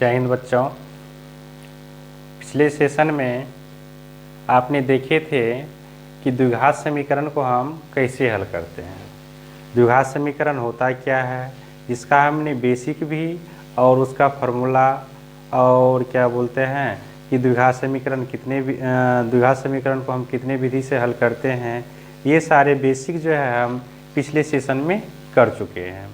जय हिंद बच्चों। पिछले सेशन में आपने देखे थे कि द्विघात समीकरण को हम कैसे हल करते हैं। द्विघात समीकरण होता क्या है, इसका हमने बेसिक भी और उसका फॉर्मूला और क्या बोलते हैं कि द्विघात समीकरण को हम कितने विधि से हल करते हैं, ये सारे बेसिक जो है हम पिछले सेशन में कर चुके हैं।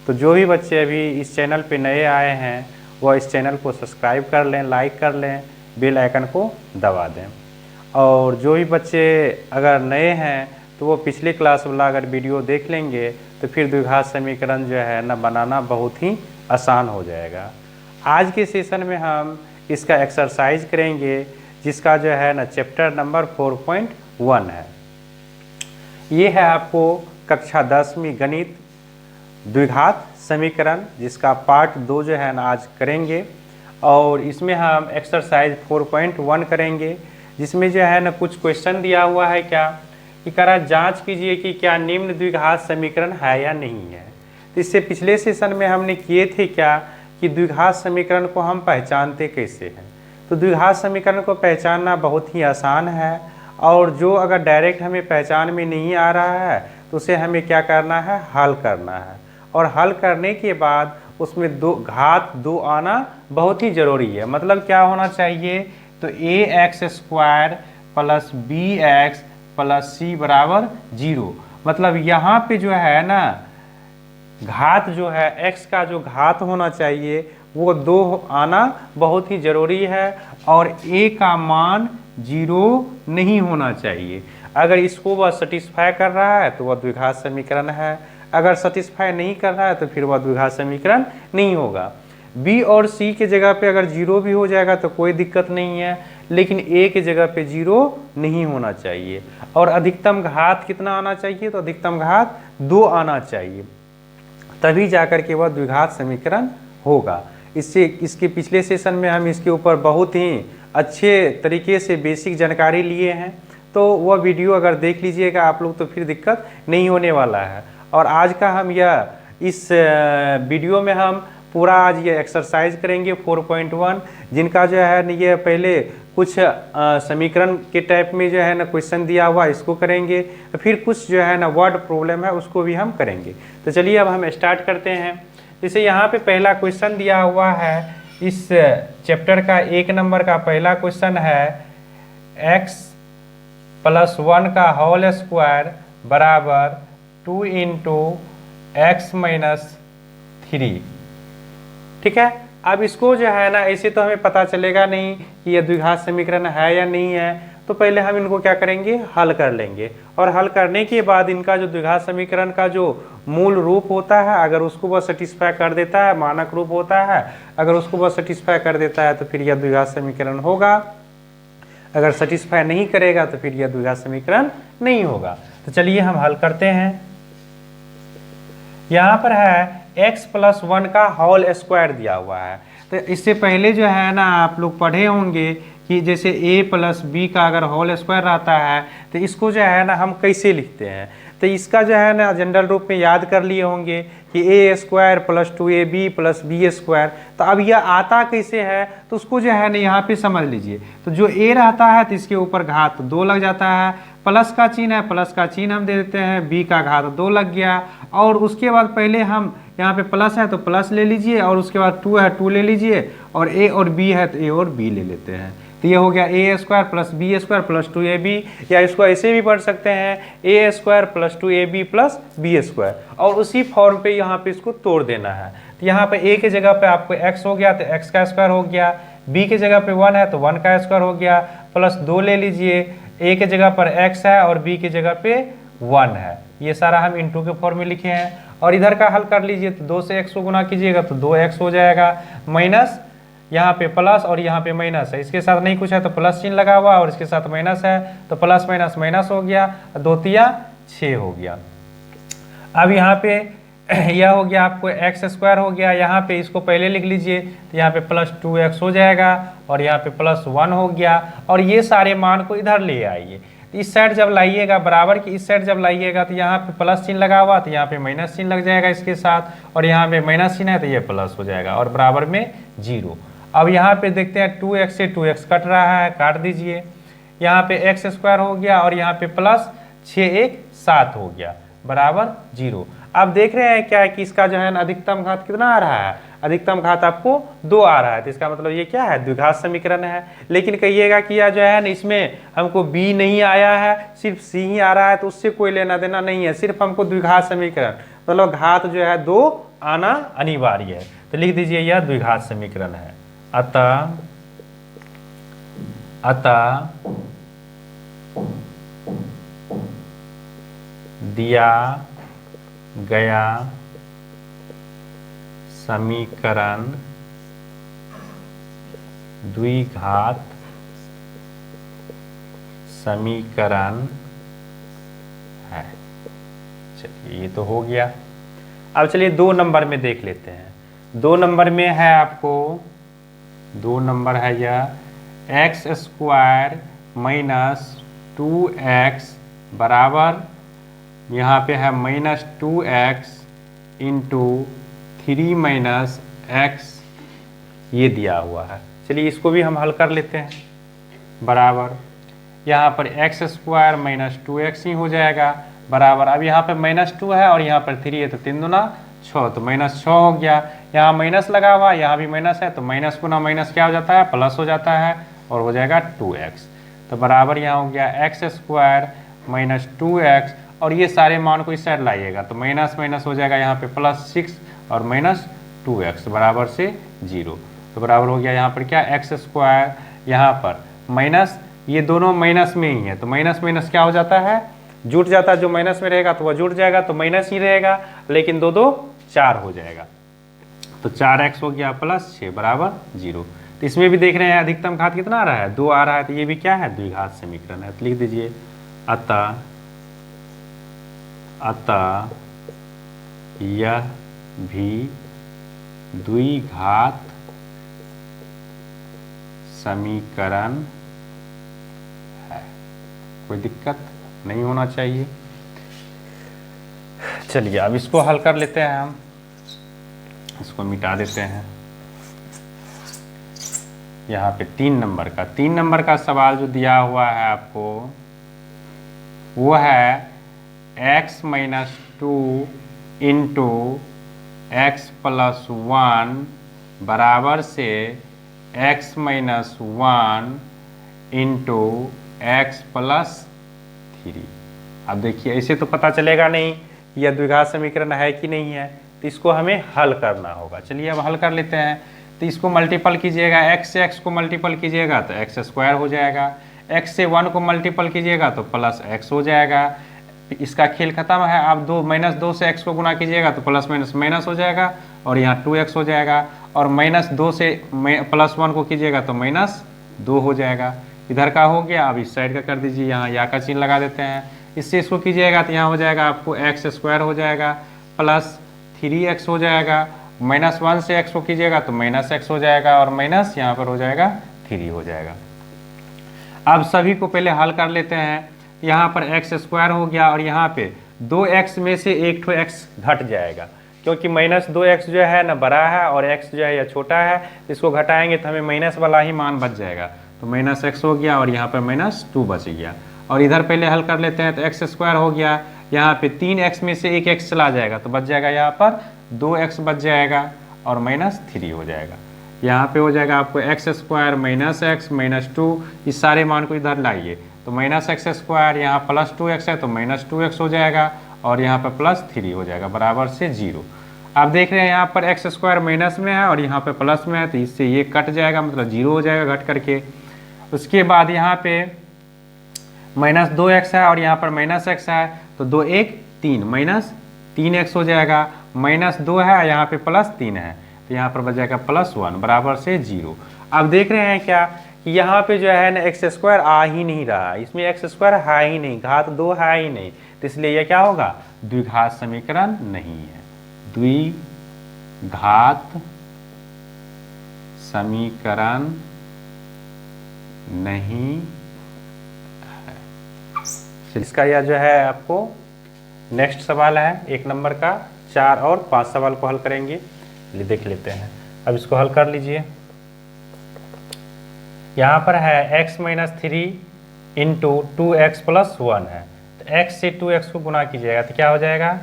तो जो भी बच्चे अभी इस चैनल पे नए आए हैं वह इस चैनल को सब्सक्राइब कर लें, लाइक कर लें, बेल आइकन को दबा दें। और जो भी बच्चे अगर नए हैं तो वो पिछले क्लास वाला अगर वीडियो देख लेंगे तो फिर द्विघात समीकरण जो है ना बनाना बहुत ही आसान हो जाएगा। आज के सेशन में हम इसका एक्सरसाइज करेंगे जिसका जो है ना चैप्टर नंबर 4.1 है। ये है आपको कक्षा 10वीं गणित द्विघात समीकरण, जिसका पार्ट 2 जो है ना आज करेंगे। और इसमें हम एक्सरसाइज 4.1 करेंगे, जिसमें जो है ना कुछ क्वेश्चन दिया हुआ है क्या कि करा जांच कीजिए कि क्या निम्न द्विघात समीकरण है या नहीं है। तो इससे पिछले सेशन में हमने किए थे क्या कि द्विघात समीकरण को हम पहचानते कैसे हैं। तो द्विघात समीकरण को पहचानना बहुत ही आसान है, और जो अगर डायरेक्ट हमें पहचान में नहीं आ रहा है तो उसे हमें क्या करना है, हल करना है। और हल करने के बाद उसमें घात दो आना बहुत ही ज़रूरी है। मतलब क्या होना चाहिए, तो ax² plus bx plus c बराबर 0। मतलब यहाँ पे जो है ना घात जो है x का जो घात होना चाहिए वो 2 आना बहुत ही ज़रूरी है, और a का मान 0 नहीं होना चाहिए। अगर इसको वह सेटिस्फाई कर रहा है तो वह द्विघात समीकरण है, अगर सेटिस्फाई नहीं कर रहा है तो फिर वह द्विघात समीकरण नहीं होगा। b और c के जगह पे अगर 0 भी हो जाएगा तो कोई दिक्कत नहीं है, लेकिन a के जगह पे 0 नहीं होना चाहिए। और अधिकतम घात कितना आना चाहिए, तो अधिकतम घात 2 आना चाहिए, तभी जाकर के वह द्विघात समीकरण होगा। इसके पिछले सेशन में हम इसके ऊपर बहुत ही अच्छे तरीके से बेसिक जानकारी लिए हैं, तो वह वीडियो अगर देख लीजिएगा आप लोग तो फिर दिक्कत नहीं होने वाला है। और आज का हम इस वीडियो में हम पूरा आज ये एक्सरसाइज करेंगे 4.1, जिनका जो है ना ये पहले कुछ समीकरण के टाइप में जो है ना क्वेश्चन दिया हुआ इसको करेंगे, फिर कुछ जो है ना वर्ड प्रॉब्लम है उसको भी हम करेंगे। तो चलिए अब हम स्टार्ट करते हैं। जैसे यहाँ पे पहला क्वेश्चन दिया हुआ है, इस चैप्टर का 1 नंबर का पहला क्वेश्चन है x + 1 का होल स्क्वायर बराबर 2 × x - 3। ठीक है। अब इसको जो है ना ऐसे तो हमें पता चलेगा नहीं कि यह द्विघात समीकरण है या नहीं है, तो पहले हम इनको क्या करेंगे, हल कर लेंगे। और हल करने के बाद इनका जो द्विघात समीकरण का जो मूल रूप होता है, अगर उसको वह सेटिस्फाई कर देता है, मानक रूप होता है, अगर उसको वह सेटिस्फाई कर देता है तो फिर यह द्विघात समीकरण होगा। अगर सेटिस्फाई नहीं करेगा तो फिर यह द्विघात समीकरण नहीं होगा। तो चलिए हम हल करते हैं। यहाँ पर है x + 1 का होल स्क्वायर दिया हुआ है। तो इससे पहले जो है ना आप लोग पढ़े होंगे कि जैसे a + b का अगर होल स्क्वायर रहता है तो इसको जो है ना हम कैसे लिखते हैं। तो इसका जो है ना जनरल रूप में याद कर लिए होंगे कि a² + 2ab + b²। तो अब यह आता कैसे है, तो उसको जो है ना यहाँ पे समझ लीजिए। तो जो a रहता है तो इसके ऊपर घात 2 लग जाता है, प्लस का चिन्ह है, प्लस का चिन्ह हम दे देते हैं, b का घात 2 लग गया। और उसके बाद पहले हम यहाँ पे प्लस है तो प्लस ले लीजिए, और उसके बाद 2 है 2 ले लीजिए, और a और b है तो a और b ले लेते हैं। तो ये हो गया a² + b² + 2ab, या इसको ऐसे भी पढ़ सकते हैं a² + 2ab + b²। और उसी फॉर्म पे यहाँ पे इसको तोड़ देना है। तो यहाँ पे a के जगह पे आपको x हो गया तो x का स्क्वायर हो गया, b के जगह पे 1 है तो 1 का स्क्वायर हो गया, प्लस 2 ले लीजिए, a के जगह पर x है और b के जगह पे 1 है। ये सारा हम इंटू के फॉर्म में लिखे हैं। और इधर का हल कर लीजिए, तो 2 से x को गुना कीजिएगा तो 2x हो जाएगा, माइनस यहाँ पे प्लस और यहाँ पे माइनस है, इसके साथ नहीं कुछ है तो प्लस चिन्ह लगा हुआ, और इसके साथ माइनस है तो प्लस माइनस माइनस हो गया, 2 तिया 6 हो गया। अब यहाँ पे यह हो गया आपको x² हो गया, यहाँ पे इसको पहले लिख लीजिए, तो यहाँ पे प्लस 2x हो जाएगा, और यहाँ पे प्लस 1 हो गया। और ये सारे मान को इधर ले आइए। तो इस साइड जब लाइएगा, बराबर की इस साइड जब लाइएगा तो यहाँ पे प्लस चिन्ह लगा हुआ, तो यहाँ पे माइनस चिन्ह लग जाएगा इसके साथ, और यहाँ पे माइनस चिन्ह है तो ये प्लस हो जाएगा, और बराबर में 0। अब यहाँ पे देखते हैं 2x से 2x कट रहा है, काट दीजिए। यहाँ पे x स्क्वायर हो गया और यहाँ पे प्लस 6 1 7 हो गया, बराबर 0। अब देख रहे हैं क्या है कि इसका जो है ना अधिकतम घात कितना आ रहा है, अधिकतम घात आपको 2 आ रहा है, तो इसका मतलब ये क्या है, द्विघात समीकरण है। लेकिन कहिएगा कि यह जो है ना इसमें हमको b नहीं आया है, सिर्फ c ही आ रहा है, तो उससे कोई लेना देना नहीं है, सिर्फ हमको द्विघात समीकरण मतलब घात जो है 2 आना अनिवार्य है। तो लिख दीजिए यह द्विघात समीकरण है। अतः दिया गया समीकरण द्विघात समीकरण है। चलिए ये तो हो गया। अब चलिए 2 नंबर में देख लेते हैं। 2 नंबर में है आपको, 2 नंबर है यह एक्स स्क्वायर माइनस 2x बराबर, यहाँ पे है minus 2x into 3 minus x, ये दिया हुआ है। चलिए इसको भी हम हल कर लेते हैं। बराबर यहाँ पर एक्स स्क्वायर माइनस 2x ही हो जाएगा, बराबर अब यहाँ पे माइनस 2 है और यहाँ पर 3 है, तो 3 दूना 6, तो माइनस 6 हो गया। यहाँ माइनस लगा हुआ, यहाँ भी माइनस है, तो माइनस गुना माइनस क्या हो जाता है, प्लस हो जाता है, और हो जाएगा 2x। तो बराबर यहाँ हो गया एक्स स्क्वायर माइनस 2x, और ये सारे मान को इस साइड लाइएगा तो माइनस माइनस हो जाएगा, यहाँ पे प्लस 6 और माइनस 2x बराबर से 0। तो बराबर हो गया यहाँ पर क्या, एक्स स्क्वायर, यहाँ पर माइनस, ये दोनों माइनस में ही है, तो माइनस माइनस क्या हो जाता है, जुट जाता है। जो माइनस में रहेगा तो वह जुट जाएगा, तो माइनस ही रहेगा, लेकिन 2 2 4 हो जाएगा, तो 4x हो गया प्लस 6 बराबर 0। तो इसमें भी देख रहे हैं अधिकतम घात कितना आ रहा है, 2 आ रहा है, तो ये भी क्या है, द्विघात समीकरण है। तो लिख दीजिए अतः यह भी द्विघात समीकरण है, कोई दिक्कत नहीं होना चाहिए। चलिए अब इसको हल कर लेते हैं हम, इसको मिटा देते हैं। यहाँ पे 3 नंबर का सवाल जो दिया हुआ है आपको, वो है x minus 2 into x plus 1 बराबर से x minus 1 into x plus 3। अब देखिए ऐसे तो पता चलेगा नहीं यह द्विघात समीकरण है कि नहीं है, तो इसको हमें हल करना होगा। चलिए अब हल कर लेते हैं। तो इसको मल्टीपल कीजिएगा, x से x को मल्टीपल कीजिएगा तो x स्क्वायर हो जाएगा, x से 1 को मल्टीपल कीजिएगा तो प्लस x हो जाएगा। इसका खेल खत्म है। आप माइनस 2 से x को गुना कीजिएगा तो प्लस माइनस माइनस हो जाएगा, और यहाँ 2x हो जाएगा, और माइनस 2 से प्लस 1 को कीजिएगा तो माइनस 2 हो जाएगा। इधर का हो गया। अब इस साइड का कर दीजिए, यहाँ या का चिन्ह लगा देते हैं। इससे इसको कीजिएगा तो यहाँ हो जाएगा आपको x स्क्वायर हो जाएगा प्लस 3x हो जाएगा, माइनस 1 से x को कीजिएगा तो माइनस x हो जाएगा, और माइनस यहाँ पर हो जाएगा 3 हो जाएगा। अब सभी को पहले हल कर लेते हैं। यहाँ पर x स्क्वायर हो गया, और यहाँ पे 2x में से एक ठो x घट जाएगा, क्योंकि माइनस 2x जो है ना बड़ा है और x जो है यह छोटा है, इसको घटाएंगे तो हमें माइनस वाला ही मान बच जाएगा, तो माइनस x हो गया, और यहाँ पर माइनस 2 बच गया। और इधर पहले हल कर लेते हैं। तो x स्क्वायर हो गया, यहाँ पे 3x में से एक x चला जाएगा तो बच जाएगा यहाँ पर 2x बच जाएगा, और माइनस 3 हो जाएगा। यहाँ पे हो जाएगा आपको x square minus x minus 2, इस सारे मान को इधर लाइए तो माइनस x स्क्वायर, यहाँ प्लस 2x है तो माइनस 2x हो जाएगा, और यहाँ पर प्लस 3 हो जाएगा बराबर से 0। आप देख रहे हैं यहाँ पर x स्क्वायर माइनस में है और यहाँ पे प्लस में है, तो इससे ये कट जाएगा, मतलब 0 हो जाएगा घट करके। उसके बाद यहाँ पे माइनस 2x है और यहाँ पर माइनस x है, तो 2 1 3 माइनस 3x हो जाएगा, माइनस 2 है यहाँ पे प्लस 3 है, तो यहाँ पर बच जाएगा प्लस 1 बराबर से 0। अब देख रहे हैं क्या कि यहाँ पे जो है ना एक्स स्क्वायर आ ही नहीं रहा, इसमें एक्स स्क्वायर है ही नहीं, घात 2 है ही नहीं, तो इसलिए यह क्या होगा, द्विघात समीकरण नहीं है, द्विघात समीकरण नहीं है। इसका यह जो है आपको नेक्स्ट सवाल है 1 नंबर का। 4 और 5 सवाल को हल करेंगे, चलिए देख लेते हैं। अब इसको हल कर लीजिए। यहाँ पर है x - 3 इंटू 2x + 1 है, तो x से 2x को गुना कीजिएगा तो क्या हो जाएगा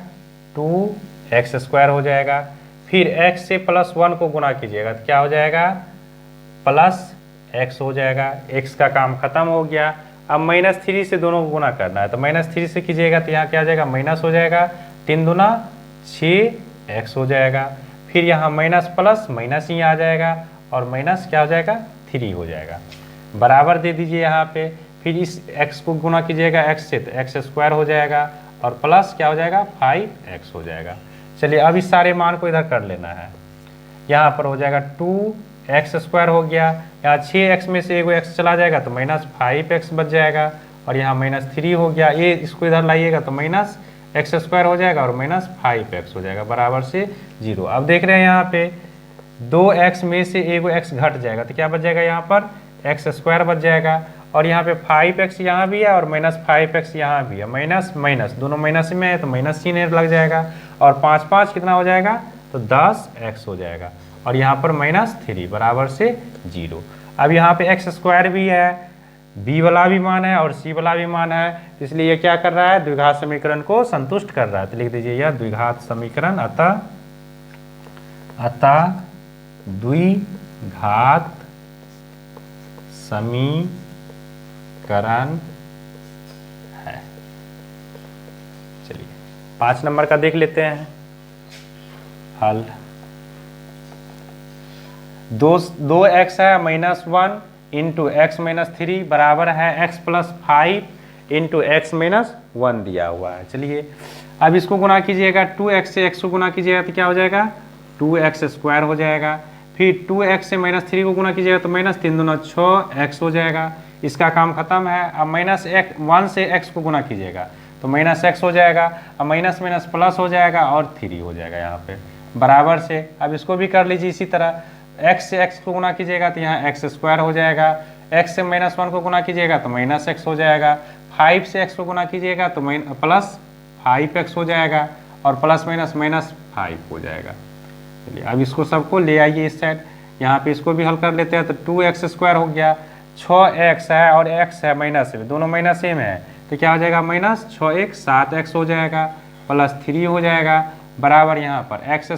2x² हो जाएगा। फिर x से +1 को गुना कीजिएगा तो क्या हो जाएगा +x हो जाएगा। x का काम खत्म हो गया। अब -3 से दोनों को गुना करना है, तो -3 से कीजिएगा तो यहाँ क्या हो जाएगा माइनस हो जाएगा। 3 दूना 6x हो जाएगा। फिर यहाँ माइनस प्लस माइनस ही आ जाएगा और माइनस क्या हो जाएगा 3 हो जाएगा। बराबर दे दीजिए यहाँ पे। फिर इस x को गुना कीजिएगा x से तो x² हो जाएगा और प्लस क्या हो जाएगा 5x हो जाएगा। चलिए अब इस सारे मान को इधर कर लेना है। यहाँ पर हो जाएगा 2x² हो गया। यहाँ 6x में से एगो x चला जाएगा तो -5x बच जाएगा और यहाँ -3 हो गया। ये इसको इधर लाइएगा तो -x² हो जाएगा और -5x हो जाएगा बराबर से 0। अब देख रहे हैं यहाँ पे 2x में से एगो x घट जाएगा तो क्या बच जाएगा यहाँ पर x² बच जाएगा। और यहाँ पे 5x यहाँ भी है और -5x यहाँ भी है। माइनस माइनस दोनों माइनस में है तो माइनस चिन्ह लग जाएगा और 5 5 कितना हो जाएगा तो 10x हो जाएगा और यहाँ पर -3 बराबर से 0। अब यहाँ पे x² भी है, b वाला भी मान है और c वाला भी मान है, इसलिए ये क्या कर रहा है द्विघात समीकरण को संतुष्ट कर रहा है। तो लिख दीजिए यह द्विघात समीकरण अतः द्विघात समीकरण है। चलिए 5 नंबर का देख लेते हैं हल। 2x है -1 इंटू x - 3 बराबर है x + 5 इंटू x - 1 दिया हुआ है। चलिए अब इसको गुना कीजिएगा 2x से x को गुना कीजिएगा तो क्या हो जाएगा 2x² हो जाएगा। फिर 2x से -3 को गुना कीजिएगा तो -3 दूना 6x हो जाएगा। इसका काम खत्म है। अब -1 से x को गुना कीजिएगा तो -x हो जाएगा। अब माइनस माइनस प्लस हो जाएगा और 3 हो जाएगा यहाँ पे बराबर से। अब इसको भी कर लीजिए इसी तरह। x से x को गुना कीजिएगा तो यहाँ x² हो जाएगा। x से -1 को गुना कीजिएगा तो -x हो जाएगा। 5 से x को गुना कीजिएगा तो +5x हो जाएगा और प्लस माइनस -5 हो जाएगा। चलिए अब इसको सबको ले आइए इस साइड। यहाँ पे इसको भी हल कर लेते हैं तो 2x² हो गया। 6x है और x है माइनस में, दोनों माइनस में है तो क्या हो जाएगा -6x 7x हो जाएगा +3 हो जाएगा बराबर यहाँ पर x²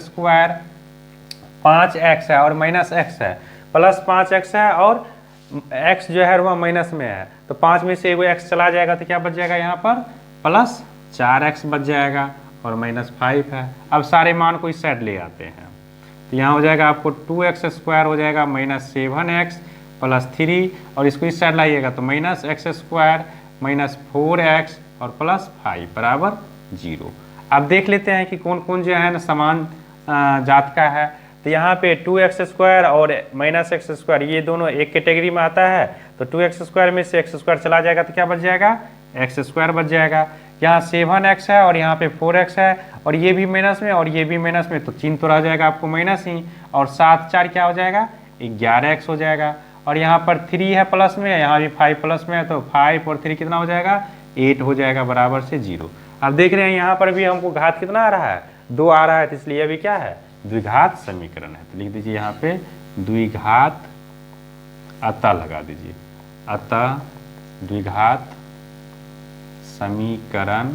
5x है और -x है +5x है और x जो है वह माइनस में है तो 5 में से एगो x चला जाएगा तो क्या बच जाएगा यहाँ पर +4x बच जाएगा और -5 है। अब सारे मान को इस साइड ले आते हैं तो यहाँ हो जाएगा आपको 2x² हो जाएगा -7x +3 और इसको इस साइड लाइएगा तो -x² -4x और +5 बराबर 0। अब देख लेते हैं कि कौन कौन जो है ना समान जात का है। तो यहाँ पे 2x² और -x² ये दोनों एक कैटेगरी में आता है तो 2x² में से x² चला जाएगा तो क्या बच जाएगा x² बच जाएगा। यहाँ 7x है और यहाँ पे 4x है और ये भी माइनस में और ये भी माइनस में तो चिन्ह तो रह जाएगा आपको माइनस ही और 7 4 क्या हो जाएगा 11x हो जाएगा। और यहाँ पर 3 है प्लस में, यहाँ भी 5 प्लस में है तो 5 और 3 कितना हो जाएगा 8 हो जाएगा बराबर से 0। अब देख रहे हैं यहाँ पर भी हमको घात कितना आ रहा है 2 आ रहा है तो इसलिए अभी क्या है द्विघात समीकरण है। तो लिख दीजिए यहाँ पे द्विघात अतः लगा दीजिए अतः द्विघात समीकरण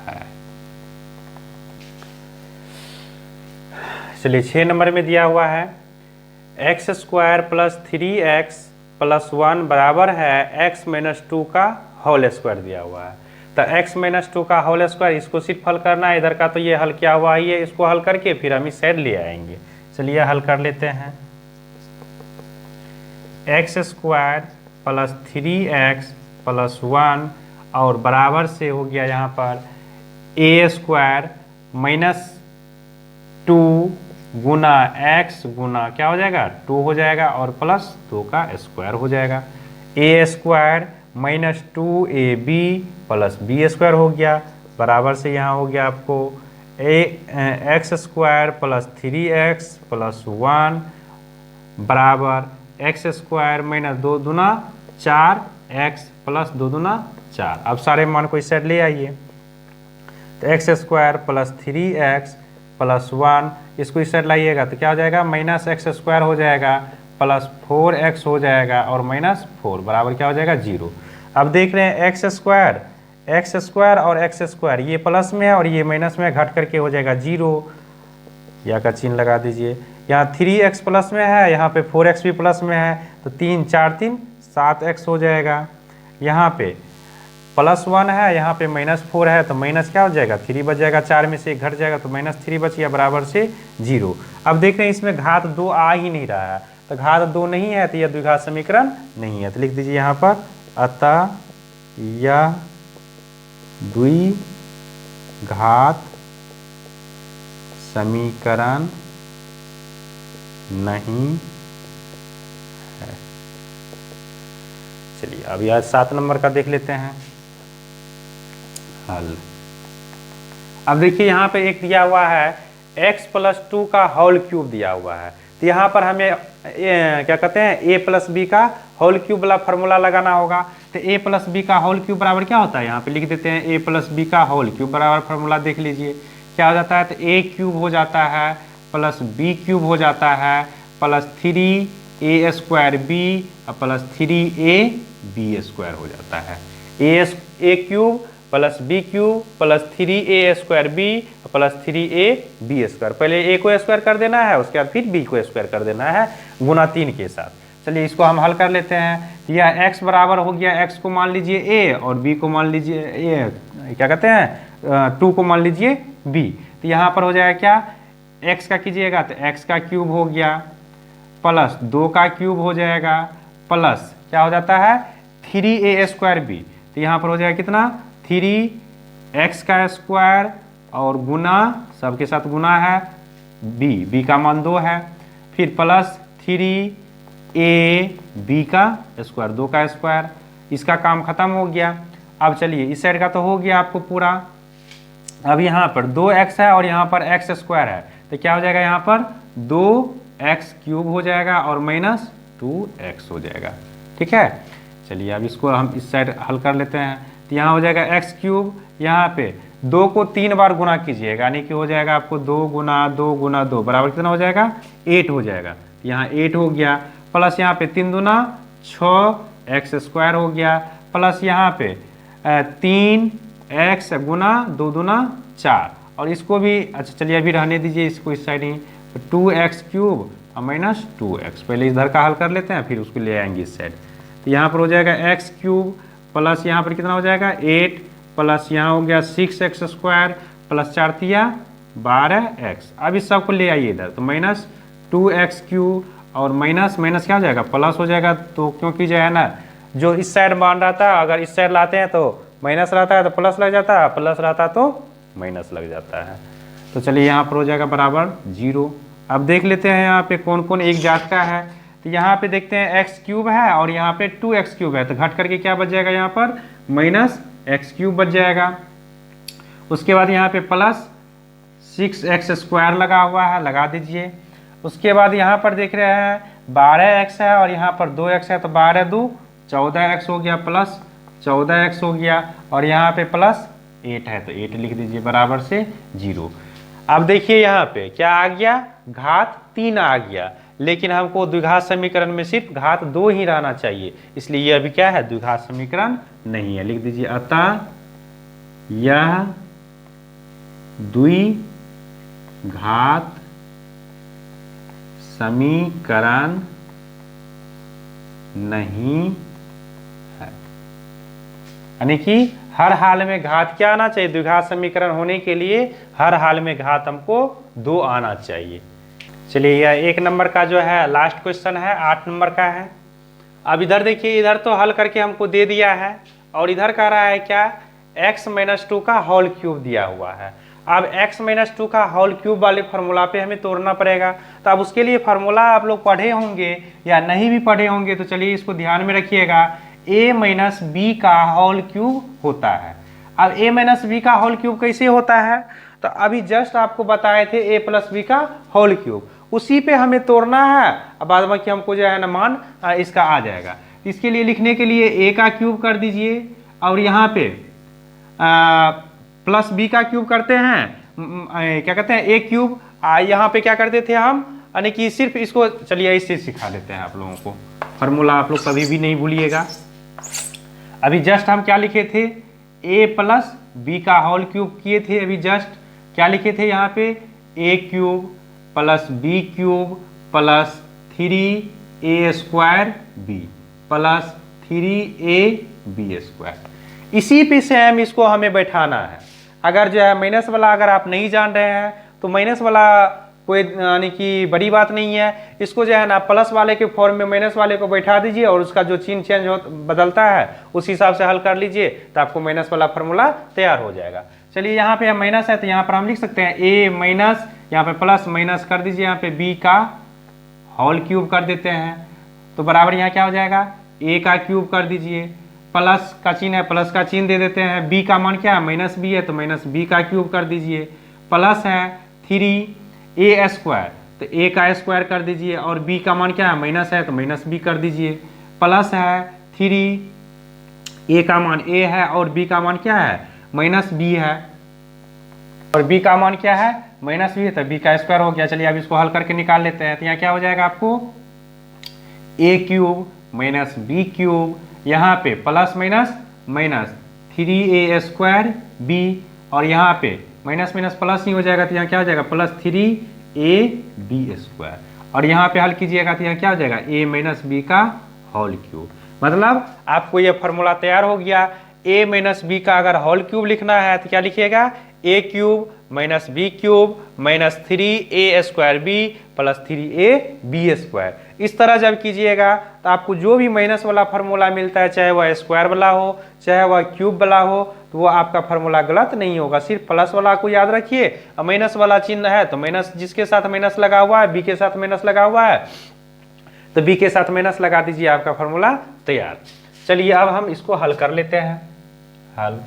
है। चलिए 6 नंबर में दिया हुआ है x² + 3x + 1 बराबर है x - 2 का होल स्क्वायर दिया हुआ है। तो x - 2 का होल स्क्वायर इसको सिर्फ हल करना है। इधर का तो ये हल किया हुआ ही है, इसको हल करके फिर हम इस साइड ले आएंगे। चलिए हल कर लेते हैं। x² + 3x + 1 और बराबर से हो गया यहाँ पर a² - 2 गुना x गुना क्या हो जाएगा 2 हो जाएगा और +2 का स्क्वायर हो जाएगा। a² - 2ab + b² हो गया बराबर से यहाँ हो गया आपको x² + 3x + 1 बराबर x² - 2 दूना 4x + 2 दूना 4। अब सारे मान को इस साइड ले आइए, तो x square plus 3x plus 1, इसको इस साइड लाइएगा तो क्या हो जाएगा, माइनस एक्स स्क्वायर हो जाएगा प्लस 4x हो जाएगा और माइनस 4 बराबर क्या हो जाएगा 0। अब देख रहे हैं एक्स स्क्वायर और एक्स स्क्वायर ये प्लस में है और ये माइनस में, घट करके हो जाएगा 0, या का चिन्ह लगा दीजिए। यहाँ 3x प्लस में है, यहाँ पे 4x भी प्लस में है, तो 3 4 3 7x हो जाएगा। यहाँ पे प्लस 1 है, यहाँ पे माइनस 4 है, तो माइनस क्या हो जाएगा 3 बच जाएगा, 4 में से 1 घट जाएगा तो माइनस 3 बच गया बराबर से 0। अब देख रहे हैं इसमें घात 2 आ ही नहीं रहा है, तो घात 2 नहीं है तो यह द्विघात समीकरण नहीं है, तो लिख दीजिए यहाँ पर अतः यह द्विघात समीकरण नहीं है। चलिए अभी आज 7 नंबर का देख लेते हैं हल। अब देखिए यहाँ पे एक दिया हुआ है x प्लस 2 का होल क्यूब दिया हुआ है, तो यहाँ पर हमें क्या कहते हैं a प्लस बी का होल क्यूब वाला फॉर्मूला लगाना होगा। तो a प्लस बी का होल क्यूब बराबर क्या होता है, यहाँ पे लिख देते हैं a प्लस बी का होल क्यूब बराबर फॉर्मूला देख लीजिए क्या हो जाता है, तो a क्यूब हो जाता है प्लस b क्यूब हो जाता है plus 3a square b plus 3ab square हो जाता है। a cube plus b cube plus 3a square b plus 3ab square, पहले a को स्क्वायर कर देना है, उसके बाद फिर b को स्क्वायर कर देना है गुना 3 के साथ। चलिए इसको हम हल कर लेते हैं। यह x बराबर हो गया, x को मान लीजिए a और b को मान लीजिए क्या कहते हैं 2 को मान लीजिए b, तो यहाँ पर हो जाएगा क्या, x का कीजिएगा तो x का क्यूब हो गया प्लस 2 का क्यूब हो जाएगा प्लस क्या हो जाता है 3a स्क्वायर b, तो यहाँ पर हो जाएगा कितना 3x का स्क्वायर और गुना सबके साथ गुना है b का मान 2 है, फिर प्लस 3ab का स्क्वायर 2 का स्क्वायर, इसका काम खत्म हो गया। अब चलिए इस साइड का तो हो गया आपको पूरा। अब यहाँ पर 2x है और यहाँ पर x स्क्वायर है, तो क्या हो जाएगा यहाँ पर 2x क्यूब हो जाएगा और माइनस 2x हो जाएगा। ठीक है, चलिए अब इसको हम इस साइड हल कर लेते हैं। तो यहाँ हो जाएगा x क्यूब, यहाँ पे 2 को 3 बार गुना कीजिएगा, यानी कि हो जाएगा आपको 2 गुना 2 गुना 2 बराबर कितना हो जाएगा 8 हो जाएगा। तो यहाँ 8 हो गया प्लस यहाँ पे 3 दूना 6x स्क्वायर हो गया प्लस यहाँ पे 3x गुना 2 दूना 4, और इसको भी अच्छा चलिए अभी रहने दीजिए इसको इस साइड ही, तो 2x क्यूब और माइनस 2x, पहले इधर का हल कर लेते हैं फिर उसको ले आएंगे इस साइड। तो यहाँ पर हो जाएगा x क्यूब प्लस यहाँ पर कितना हो जाएगा 8 प्लस यहाँ हो गया 6x स्क्वायर प्लस 4 तिया 12x। अब इस सब को ले आइए इधर, तो माइनस 2x क्यूब और माइनस माइनस क्या हो जाएगा प्लस हो जाएगा, तो क्योंकि जो है ना जो इस साइड मान रहा था अगर इस साइड लाते हैं तो माइनस रहता है तो प्लस लग जाता है, प्लस रहता तो माइनस लग जाता है। तो चलिए यहाँ पर हो जाएगा बराबर 0। अब देख लेते हैं यहाँ पे कौन कौन एक जात का है। तो यहाँ पे देखते हैं x क्यूब है और यहाँ पे 2x क्यूब है, तो घट करके क्या बच जाएगा यहाँ पर माइनस x क्यूब बच जाएगा। उसके बाद यहाँ पे प्लस 6x स्क्वायर लगा हुआ है, लगा दीजिए। उसके बाद यहाँ पर देख रहे हैं 12x है और यहाँ पर 2x है, तो 12 2 14x हो गया प्लस 14x हो गया और यहाँ पे प्लस 8 है, तो 8 लिख दीजिए बराबर से 0। अब देखिए यहाँ पे क्या आ गया, घात 3 आ गया, लेकिन हमको द्विघात समीकरण में सिर्फ घात 2 ही रहना चाहिए, इसलिए यह अभी क्या है द्विघात समीकरण नहीं है। लिख दीजिए अतः यह द्विघात समीकरण नहीं है, यानी कि हर हाल में घात क्या आना चाहिए, द्विघात समीकरण होने के लिए हर हाल में घात हमको 2 आना चाहिए। चलिए यह 1 नंबर का जो है लास्ट क्वेश्चन है, 8 नंबर का है। अब इधर देखिए, इधर तो हल करके हमको दे दिया है और इधर कह रहा है क्या x माइनस 2 का होल क्यूब दिया हुआ है। अब x माइनस 2 का होल क्यूब वाले फार्मूला पे हमें तोड़ना पड़ेगा, तो अब उसके लिए फार्मूला आप लोग पढ़े होंगे या नहीं भी पढ़े होंगे, तो चलिए इसको ध्यान में रखिएगा। a माइनस बी का होल क्यूब होता है। अब a माइनस बी का होल क्यूब कैसे होता है, तो अभी जस्ट आपको बताए थे a प्लस बी का होल क्यूब, उसी पे हमें तोड़ना है। अब बाद में कि हमको जो है ना मान इसका आ जाएगा। इसके लिए लिखने के लिए a का क्यूब कर दीजिए और यहाँ पे प्लस बी का क्यूब करते हैं, क्या कहते हैं, ए क्यूब। यहाँ पे क्या करते थे हम, यानी कि सिर्फ इसको, चलिए इससे सिखा देते हैं आप लोगों को, फॉर्मूला आप लोग कभी भी नहीं भूलिएगा। अभी जस्ट हम क्या लिखे थे, ए प्लस बी का होल क्यूब किए थे। अभी जस्ट क्या लिखे थे यहाँ पे, A cube plus B cube plus 3a square B plus 3ab square. इसी पे सेम इसको हमें बैठाना है। अगर जो है माइनस वाला अगर आप नहीं जान रहे हैं तो माइनस वाला कोई यानी कि बड़ी बात नहीं है, इसको जो है ना प्लस वाले के फॉर्म में माइनस वाले को बैठा दीजिए और उसका जो चिन्ह चेंज हो बदलता है उस हिसाब से हल कर लीजिए, तो आपको माइनस वाला फॉर्मूला तैयार हो जाएगा। चलिए यहाँ पे माइनस है तो यहाँ पर हम लिख सकते हैं ए माइनस, यहाँ पे प्लस माइनस कर दीजिए, यहाँ पे बी का होल क्यूब कर देते हैं, तो बराबर यहाँ क्या हो जाएगा, ए का क्यूब कर दीजिए, प्लस का चिन्ह है प्लस का चिन्ह दे देते हैं, बी का मान क्या है माइनस बी है तो माइनस बी का क्यूब कर दीजिए, प्लस है 3a स्क्वायर तो ए का स्क्वायर कर दीजिए, और बी का मान क्या है माइनस है तो माइनस बी कर दीजिए, प्लस है 3a का मान ए है और बी का मान क्या है माइनस बी है, और बी का मान क्या है माइनस बी है तो बी का स्क्वायर हो गया। चलिए अब इसको हल करके निकाल लेते हैं, तो यहाँ क्या हो जाएगा आपको, a cube minus b cube, यहाँ पे plus minus minus 3a square b, और यहाँ पे माइनस माइनस प्लस ही हो जाएगा तो यहाँ क्या हो जाएगा प्लस 3ab स्क्वायर, और यहाँ पे हल कीजिएगा तो यहाँ क्या हो जाएगा a माइनस बी का होल क्यूब। मतलब आपको ये फॉर्मूला तैयार हो गया। a माइनस बी का अगर होल क्यूब लिखना है तो क्या लिखिएगा, a cube minus b cube minus 3a square B plus 3ab square. इस तरह जब कीजिएगा तो आपको जो भी माइनस वाला फार्मूला मिलता है, चाहे वह स्क्वायर वाला हो चाहे वह क्यूब वाला हो, तो वो आपका फार्मूला गलत नहीं होगा। सिर्फ प्लस वाला को याद रखिए, और माइनस वाला चिन्ह है तो माइनस जिसके साथ माइनस लगा हुआ है, बी के साथ माइनस लगा हुआ है तो बी के साथ माइनस लगा दीजिए, आपका फार्मूला तैयार। चलिए अब हम इसको हल कर लेते हैं। हल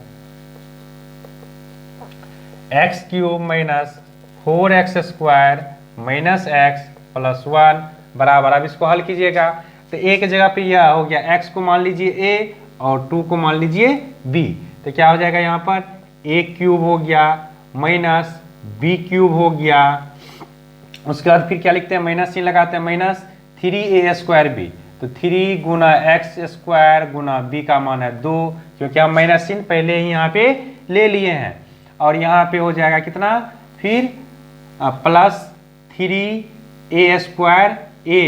x cube minus 4x square minus x plus 1 बराबर, अब इसको हल कीजिएगा तो एक जगह पे यह हो गया, x को मान लीजिए a और 2 को मान लीजिए b, तो क्या हो जाएगा यहाँ पर a क्यूब हो गया माइनस b क्यूब हो गया। उसके बाद फिर क्या लिखते हैं, माइनस चिन्ह लगाते हैं, माइनस 3a स्क्वायर b, तो 3 गुना एक्स स्क्वायर गुना b का मान है 2, क्योंकि हम माइनस चिन्ह पहले ही यहाँ पे ले लिए हैं, और यहाँ पे हो जाएगा कितना, फिर plus 3a square a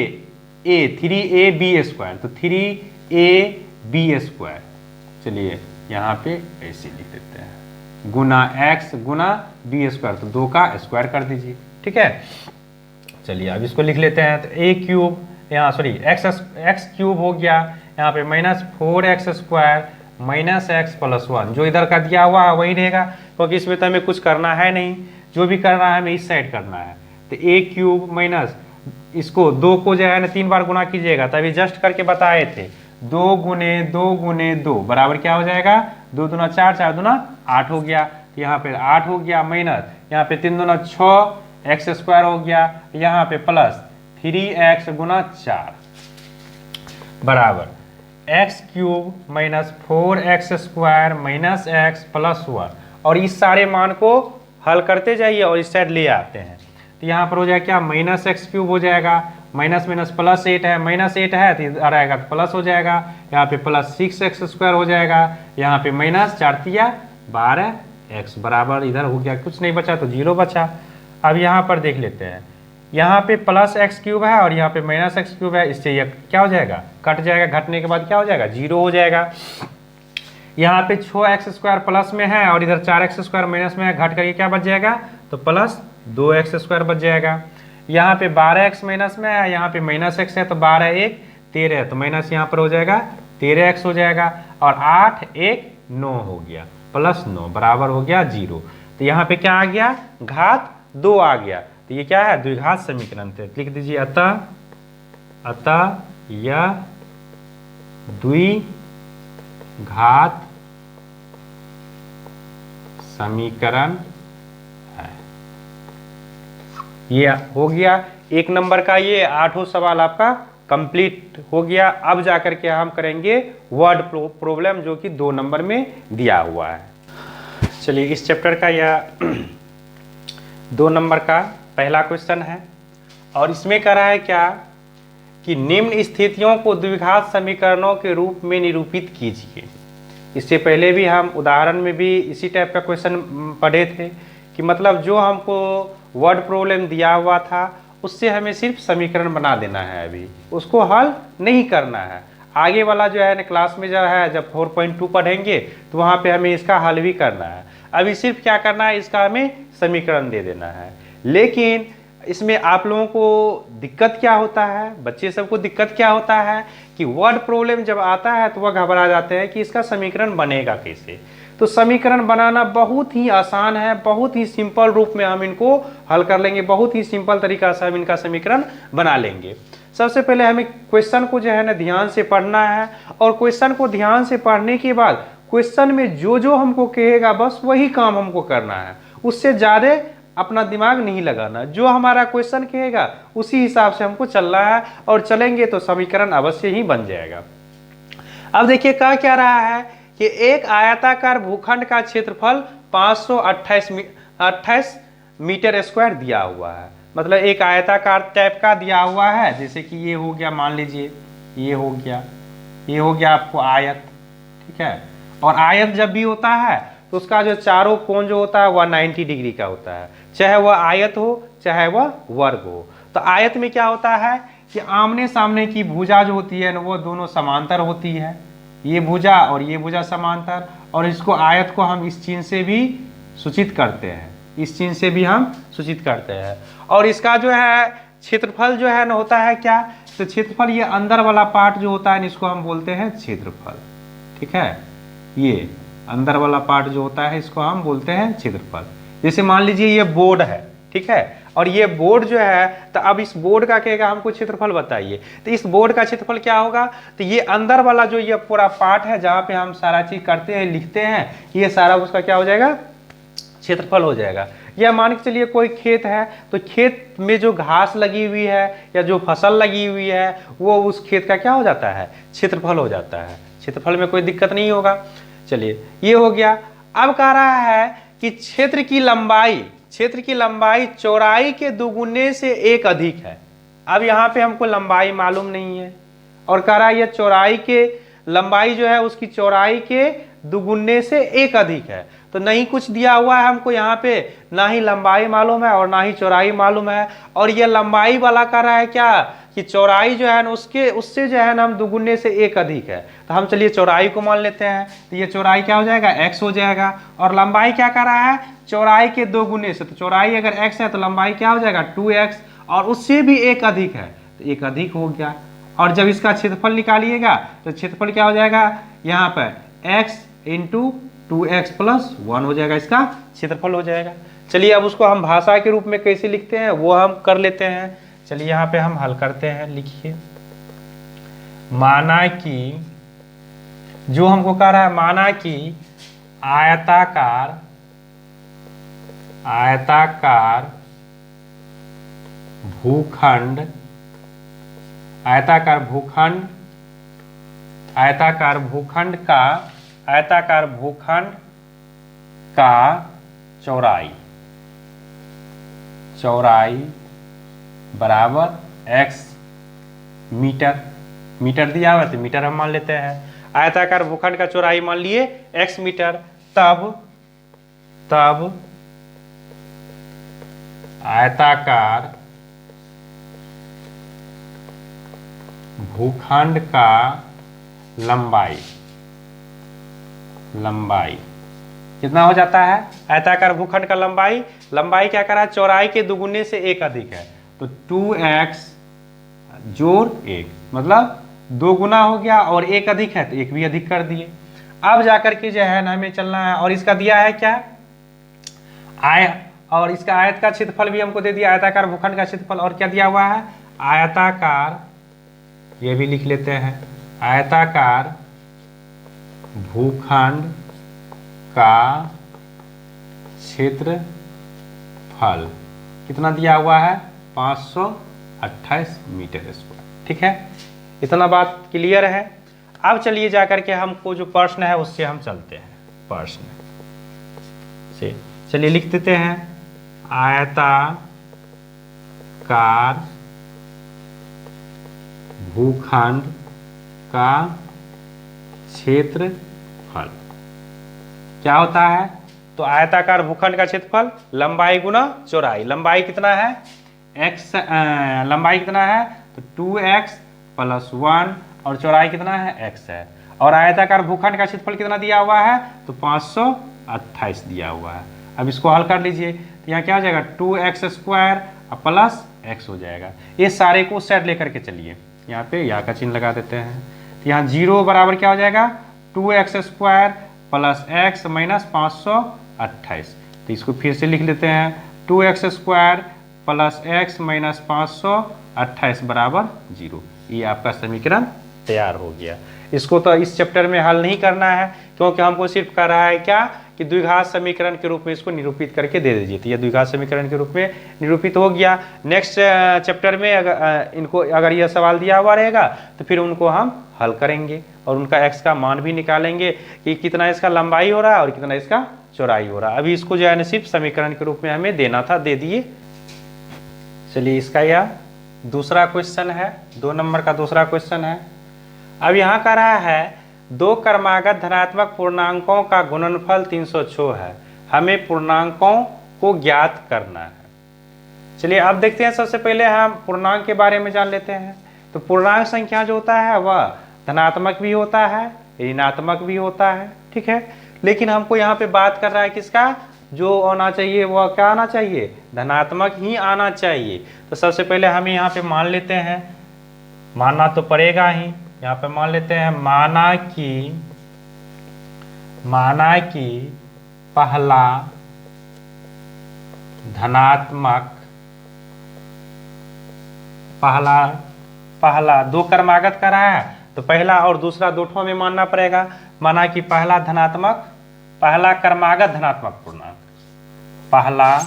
3ab square, तो 3ab स्क्वायर। चलिए यहाँ पे ऐसे लिख देते हैं, गुना x गुना b स्क्वायर, तो 2 का स्क्वायर कर दीजिए, ठीक है। चलिए अब इसको लिख लेते हैं, तो a क्यूब यहाँ सॉरी x क्यूब हो गया, यहाँ पे minus 4x square minus x plus 1, जो इधर का दिया हुआ है वही रहेगा, क्योंकि इसमें तो हमें कुछ करना है नहीं, जो भी करना है हमें इस साइड करना है। तो a क्यूब माइनस इसको 2 को जो है ना 3 बार गुना कीजिएगा, तभी जस्ट करके बताए थे, 2 गुने 2 गुने 2 बराबर क्या हो जाएगा, 2 दूना 4 4 दूना 8 हो गया, तो यहाँ पे 8 हो गया माइनस, यहाँ पे 3 दूना 6 एक्स स्क्वायर हो गया, यहाँ पे प्लस 3x गुना 4 बराबर x cube minus 4x square minus x plus 1, और इस सारे मान को हल करते जाइए और इस साइड ले आते हैं, तो यहाँ पर हो जाएगा क्या, माइनस एक्स क्यूब हो जाएगा, माइनस माइनस प्लस 8 है, माइनस 8 है तो इधर आएगा तो प्लस हो जाएगा, यहाँ पे प्लस 6x स्क्वायर हो जाएगा, यहाँ पे माइनस 4 तिया 12x बराबर, इधर हो गया कुछ नहीं बचा तो 0 बचा। अब यहाँ पर देख लेते हैं, यहाँ पे प्लस एक्स क्यूब है और यहाँ पे माइनस एक्स क्यूब है, इससे यह क्या हो जाएगा, कट जाएगा, घटने के बाद क्या हो जाएगा 0 हो जाएगा। यहाँ पे 6x स्क्वायर प्लस में है और इधर 4x स्क्वायर माइनस में है, घट करके क्या बच जाएगा, तो प्लस 2x स्क्वायर बच जाएगा। यहाँ पे 12x माइनस में है, यहाँ पे माइनस x है, तो 12 1 13, तो माइनस यहाँ पर हो जाएगा 13x हो जाएगा, और 8 1 9 हो गया, प्लस 9 बराबर हो गया 0। तो यहाँ पे क्या आ गया, घात 2 आ गया, तो ये क्या है, द्विघात समीकरण थे। लिख दीजिए अतः यह द्विघात समीकरण है। ये हो गया 1 नंबर का, ये 8वां सवाल आपका कंप्लीट हो गया। अब जाकर के हम करेंगे वर्ड प्रॉब्लम, जो कि 2 नंबर में दिया हुआ है। चलिए इस चैप्टर का यह 2 नंबर का पहला क्वेश्चन है और इसमें कह रहा है क्या कि निम्न स्थितियों को द्विघात समीकरणों के रूप में निरूपित कीजिए। इससे पहले भी हम उदाहरण में भी इसी टाइप का क्वेश्चन पढ़े थे कि मतलब जो हमको वर्ड प्रॉब्लम दिया हुआ था उससे हमें सिर्फ समीकरण बना देना है, अभी उसको हल नहीं करना है। आगे वाला जो है ना क्लास में जो है जब 4.2 पढ़ेंगे तो वहाँ पे हमें इसका हल भी करना है। अभी सिर्फ क्या करना है, इसका हमें समीकरण दे देना है। लेकिन इसमें आप लोगों को दिक्कत क्या होता है, बच्चे सबको दिक्कत क्या होता है कि वर्ड प्रॉब्लम जब आता है तो वह घबरा जाते हैं कि इसका समीकरण बनेगा कैसे। तो समीकरण बनाना बहुत ही आसान है, बहुत ही सिंपल रूप में हम इनको हल कर लेंगे, बहुत ही सिंपल तरीका से हम इनका समीकरण बना लेंगे। सबसे पहले हमें क्वेश्चन को जो है ना ध्यान से पढ़ना है और क्वेश्चन को ध्यान से पढ़ने के बाद क्वेश्चन में जो जो हमको कहेगा बस वही काम हमको करना है, उससे ज़्यादा अपना दिमाग नहीं लगाना। जो हमारा क्वेश्चन कहेगा उसी हिसाब से हमको चलना है और चलेंगे तो समीकरण अवश्य ही बन जाएगा। अब देखिए कह क्या रहा है कि एक आयताकार भूखंड का क्षेत्रफल 528 मीटर स्क्वायर दिया हुआ है। मतलब एक आयताकार टाइप का दिया हुआ है, जैसे कि ये हो गया, मान लीजिए ये हो गया आपको आयत, ठीक है। और आयत जब भी होता है तो उसका जो चारों कोण जो होता है वह 90 डिग्री का होता है, चाहे वह आयत हो चाहे वह वर्ग हो। तो आयत में क्या होता है कि आमने सामने की भुजा जो होती है ना वो दोनों समांतर होती है, ये भुजा और ये भुजा समांतर, और इसको आयत को हम इस चिन्ह से भी सूचित करते हैं, इस चिन्ह से भी हम सूचित करते हैं। और इसका जो है क्षेत्रफल जो है ना होता है क्या, तो क्षेत्रफल ये अंदर वाला पार्ट जो होता है इसको हम बोलते हैं क्षेत्रफल, ठीक है। ये अंदर वाला पार्ट जो होता है इसको हम बोलते हैं क्षेत्रफल। जैसे मान लीजिए ये बोर्ड है, ठीक है, और ये बोर्ड जो है तो अब इस बोर्ड का कहेगा हमको क्षेत्रफल बताइए, तो इस बोर्ड का क्षेत्रफल क्या होगा, तो ये अंदर वाला जो ये पूरा पार्ट है जहाँ पे हम सारा चीज करते हैं लिखते हैं, ये सारा उसका क्या हो जाएगा, क्षेत्रफल हो जाएगा। या मान के चलिए कोई खेत है तो खेत में जो घास लगी हुई है या जो फसल लगी हुई है वो उस खेत का क्या हो जाता है, क्षेत्रफल हो जाता है। क्षेत्रफल में कोई दिक्कत नहीं होगा। चलिए ये हो गया। अब कह रहा है कि क्षेत्र की लंबाई चौड़ाई के दुगुने से 1 अधिक है। अब यहाँ पे हमको लंबाई मालूम नहीं है और कह रहा है ये चौड़ाई के लंबाई जो है उसकी चौड़ाई के दुगुने से 1 अधिक है। तो नहीं कुछ दिया हुआ है हमको यहाँ पे, ना ही लंबाई मालूम है और ना ही चौड़ाई मालूम है। और ये लंबाई वाला कह रहा है क्या कि चौड़ाई जो है ना उससे जो है ना हम दुगुने से 1 अधिक है। तो हम चलिए चौड़ाई को मान लेते हैं, तो ये चौड़ाई क्या हो जाएगा, x हो जाएगा। और लंबाई क्या कर रहा है, चौड़ाई के 2 गुने से, तो चौड़ाई अगर x है तो लंबाई क्या हो जाएगा 2x, और उससे भी 1 अधिक है तो 1 अधिक हो गया। और जब इसका क्षेत्रफल निकालिएगा तो क्षेत्रफल क्या हो जाएगा, यहाँ पर x इंटू 2x प्लस 1 हो जाएगा, इसका क्षेत्रफल हो जाएगा। चलिए अब उसको हम भाषा के रूप में कैसे लिखते हैं वो हम कर लेते हैं। चलिए यहाँ पे हम हल करते हैं। लिखिए, माना कि जो हमको कह रहा है, माना कि आयताकार भूखंड का चौड़ाई बराबर x मीटर दिया हुआ है तो मीटर हम मान लेते हैं। आयताकार भूखंड का चौड़ाई मान लिए x मीटर, तब आयताकार भूखंड का लंबाई कितना हो जाता है, आयताकार भूखंड का लंबाई क्या करा, चौड़ाई के दुगुने से 1 अधिक है, तो 2x जोड़ 1 मतलब 2 गुना हो गया, और 1 अधिक है तो 1 भी अधिक कर दिए। अब जाकर के जो है ना हमें चलना है, और इसका दिया है क्या, और इसका आयत का क्षेत्रफल भी हमको दे दिया, आयताकार भूखंड का क्षेत्रफल, और क्या दिया हुआ है, आयताकार, ये भी लिख लेते हैं, आयताकार भूखंड का क्षेत्रफल कितना दिया हुआ है, 528 मीटर स्क्वायर, ठीक है, इतना बात क्लियर है। अब चलिए जाकर के हमको जो प्रश्न है उससे हम चलते हैं। प्रश्न से चलिए लिख देते हैं, आयताकार भूखंड का क्षेत्रफल क्या होता है? तो आयताकार भूखंड का क्षेत्रफल लंबाई गुना चौड़ाई। लंबाई कितना है? x, लंबाई कितना है? तो 2x + 1 और चौड़ाई कितना है? x है। और आयताकार भूखंड का क्षेत्रफल कितना दिया हुआ है? तो 528 दिया हुआ है। अब इसको हल कर लीजिए, तो यहाँ क्या हो जाएगा? 2x² + x हो जाएगा। ये सारे को सेट लेकर के चलिए, यहाँ पे या का चिन्ह लगा देते हैं। तो यहाँ 0 बराबर क्या हो जाएगा? 2x² + x - 528। तो इसको फिर से लिख लेते हैं, 2x² + x - 528 बराबर 0। ये आपका समीकरण तैयार हो गया। इसको तो इस चैप्टर में हल नहीं करना है, क्योंकि हमको सिर्फ कह रहा है क्या कि द्विघात समीकरण के रूप में इसको निरूपित करके दे दीजिए। तो ये द्विघात समीकरण के रूप में निरूपित हो गया। नेक्स्ट चैप्टर में अगर यह सवाल दिया हुआ रहेगा तो फिर उनको हम हल करेंगे और उनका x का मान भी निकालेंगे कि कितना इसका लंबाई हो रहा है और कितना इसका चौड़ाई हो रहा है। अभी इसको जो है सिर्फ समीकरण के रूप में हमें देना था, दे दिए। चलिए इसका यह दूसरा क्वेश्चन है, 2 नंबर का दूसरा क्वेश्चन है। अब यहाँ कह रहा है 2 क्रमागत धनात्मक पूर्णांकों का गुणनफल 306 है, हमें पूर्णांकों को ज्ञात करना है। चलिए अब देखते हैं, सबसे पहले हम पूर्णांक के बारे में जान लेते हैं। तो पूर्णांक संख्या जो होता है वह धनात्मक भी होता है, ऋणात्मक भी होता है, ठीक है। लेकिन हमको यहाँ पे बात कर रहा है किसका? जो आना चाहिए वह क्या आना चाहिए? धनात्मक ही आना चाहिए। तो सबसे पहले हम यहाँ पे मान लेते हैं, मानना तो पड़ेगा ही। यहाँ पे मान लेते हैं, माना कि पहला धनात्मक, पहला 2 क्रमागत का रहा है तो पहला और दूसरा दोठों में मानना पड़ेगा। माना कि पहला क्रमागत धनात्मक पूर्णांक, पहला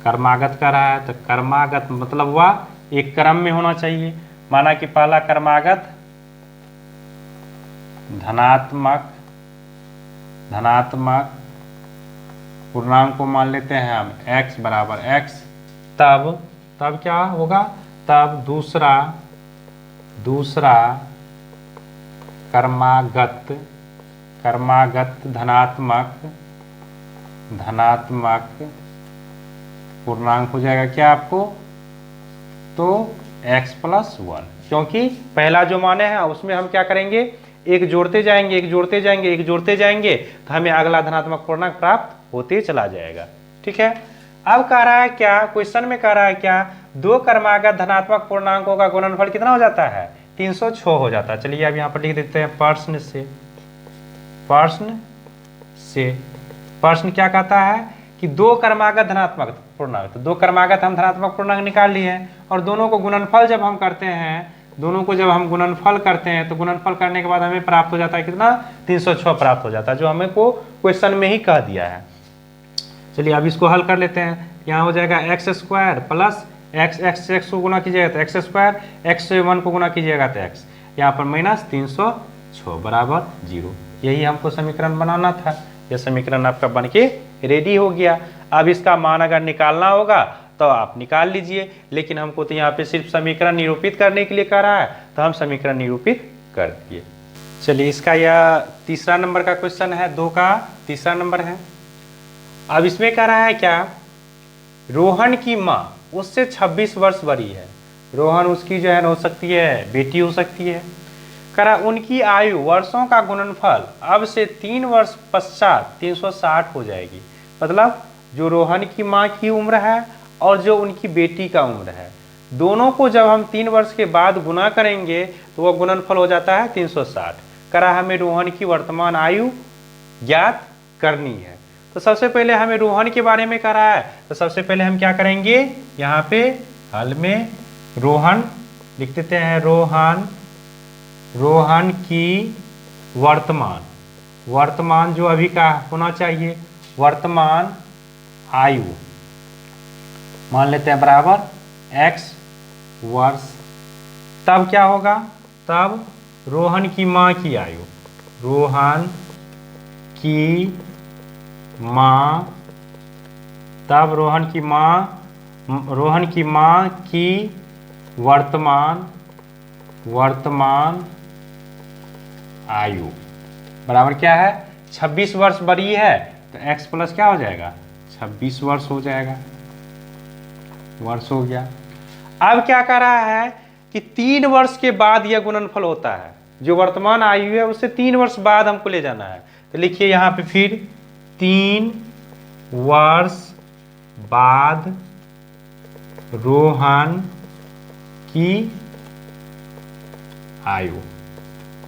क्रमागत का रहा है तो क्रमागत मतलब वह एक क्रम में होना चाहिए। माना कि पहला क्रमागत धनात्मक पूर्णांक को मान लेते हैं हम x बराबर x। तब क्या होगा? तब दूसरा क्रमागत धनात्मक पूर्णांक हो जाएगा क्या आपको? तो x + 1, क्योंकि पहला जो माने हैं उसमें हम क्या करेंगे? एक जोड़ते जाएंगे तो हमें अगला धनात्मक पूर्णांक प्राप्त होते चला जाएगा, ठीक है। अब कह रहा है क्या? क्वेश्चन में कह रहा है क्या? 2 क्रमागत धनात्मक पूर्णांकों का गुणनफल कितना हो जाता है? 306 हो जाता है। चलिए अब यहाँ पर लिख देते हैं, प्रश्न क्या कहता है कि 2 क्रमागत धनात्मक पूर्णांक। तो 2 क्रमागत हम धनात्मक पूर्णांक निकाल लिए हैं और दोनों को गुणनफल जब हम करते हैं, तो गुणनफल करने के बाद हमें प्राप्त हो जाता है कितना? 306 प्राप्त हो जाता है, जो हमें को क्वेश्चन में ही कह दिया है। चलिए अब इसको हल कर लेते हैं। यहाँ हो जाएगा x² + x को गुना कीजिएगा तो x², x से 1 को गुना कीजिएगा तो x, यहाँ पर -306 बराबर 0। यही हमको समीकरण बनाना था। यह समीकरण आपका बन के रेडी हो गया। अब इसका मान अगर निकालना होगा तो आप निकाल लीजिए, लेकिन हमको तो यहाँ पे सिर्फ समीकरण निरूपित करने के लिए कह रहा है तो हम समीकरण निरूपित कर दिए। चलिए इसका यह तीसरा नंबर का क्वेश्चन है, 2 का तीसरा नंबर है। अब इसमें कह रहा है क्या? रोहन की माँ उससे 26 वर्ष बड़ी है। रोहन उसकी जो है हो सकती है बेटी हो सकती है। करा उनकी आयु वर्षों का गुणनफल अब से 3 वर्ष पश्चात 360 हो जाएगी। मतलब जो रोहन की माँ की उम्र है और जो उनकी बेटी का उम्र है, दोनों को जब हम 3 वर्ष के बाद गुना करेंगे तो वह गुणनफल हो जाता है 360। करा हमें रोहन की वर्तमान आयु ज्ञात करनी है। तो सबसे पहले हमें रोहन के बारे में कह रहा है, तो सबसे पहले हम क्या करेंगे? यहाँ पे हल में रोहन लिख देते हैं। रोहन की वर्तमान जो अभी का होना चाहिए, वर्तमान आयु मान लेते हैं बराबर x वर्ष। तब क्या होगा, तब रोहन की माँ की आयु, रोहन की माँ, तब रोहन की माँ की वर्तमान आयु बराबर क्या है, 26 वर्ष बड़ी है, तो x प्लस क्या हो जाएगा, 26 वर्ष हो जाएगा, वर्ष हो गया। अब क्या कर रहा है कि 3 वर्ष के बाद यह गुणनफल होता है, जो वर्तमान आयु है उससे 3 वर्ष बाद हमको ले जाना है। तो लिखिए यहां पे फिर 3 वर्ष बाद रोहन की आयु,